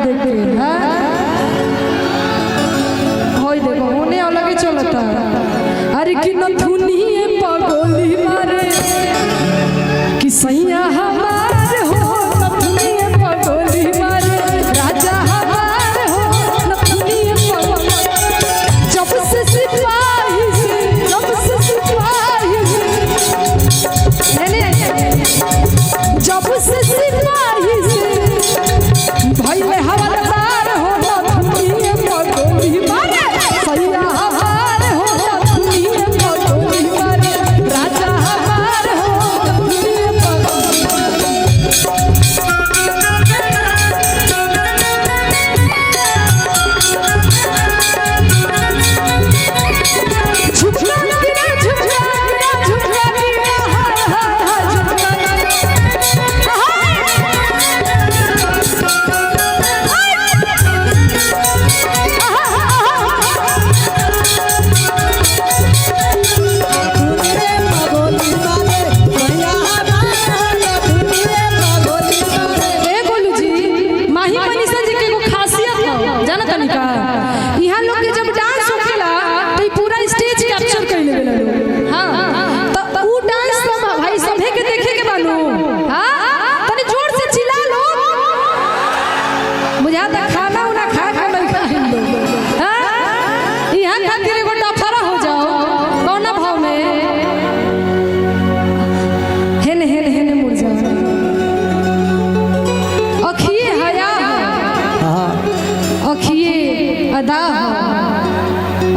देख के। होई देखो होने अलग ही चलता। अरे कि नथुनिए पगोली मारे कि सैया हमार हो नथुनिए पगोली मारे राजा हमार हो नथुनिए पगोली। जब से सिपाही से जब से सिपाही जब से सिपाही से भइले हवलदार हो नथुनिए पगोली मारे सैया हमार हो नथुनिए पगोली मारे राजा हमार हो नथुनिए पगोली। झुकला गिरा झुकला गिरा झुकला गिरा हाय हाय हाय झुकला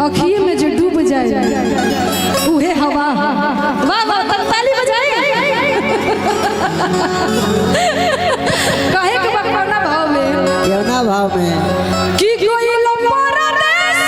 अखिए में जो डूब जाए उहे हवा। वाह वाह ताली बजाए। काहे के बकवाना भाव में केवना भाव में कि कोई लंबरा देश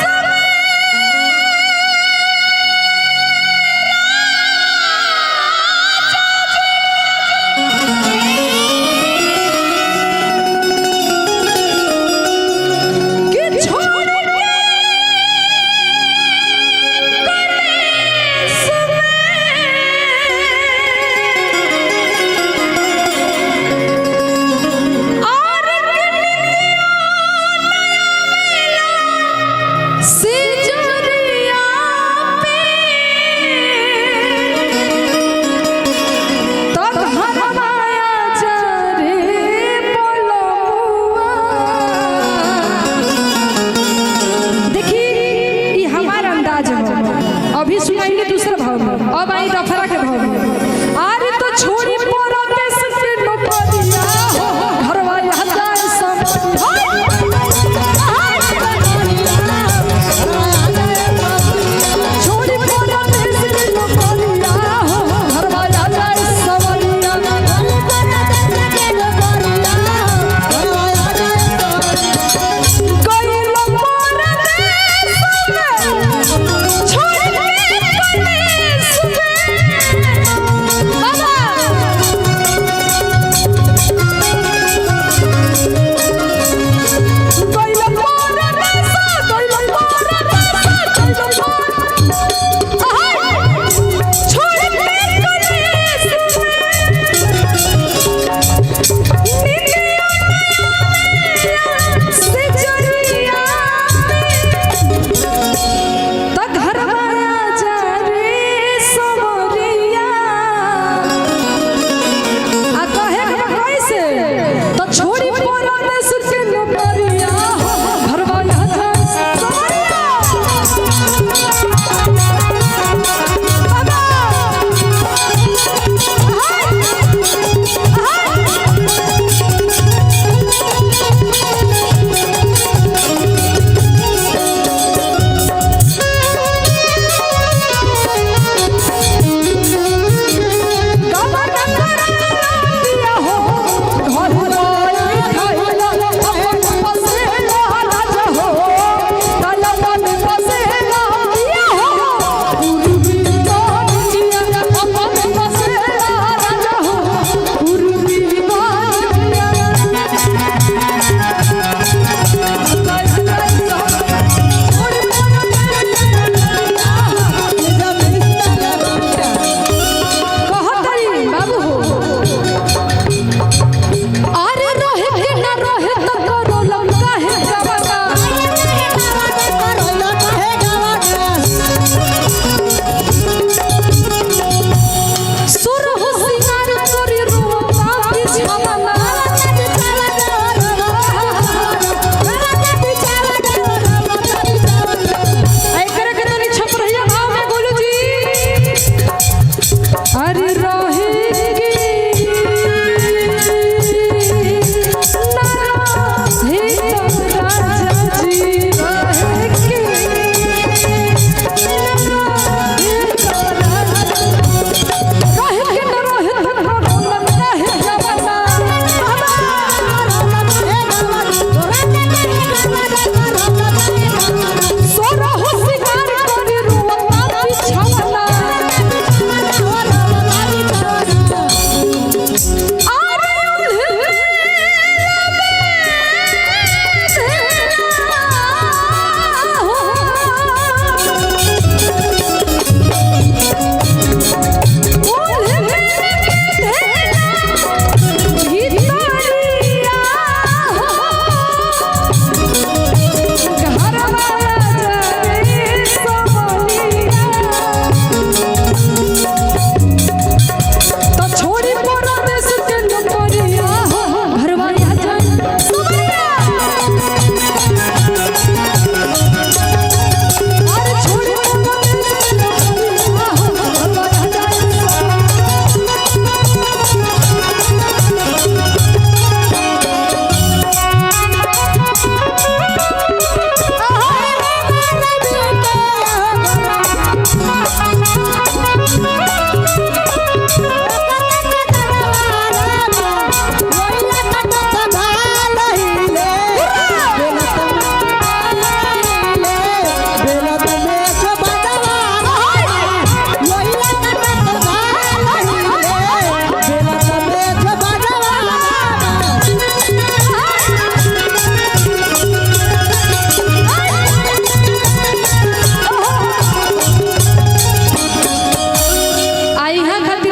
अभी सुनाएंगे दूसरा भाव में। अब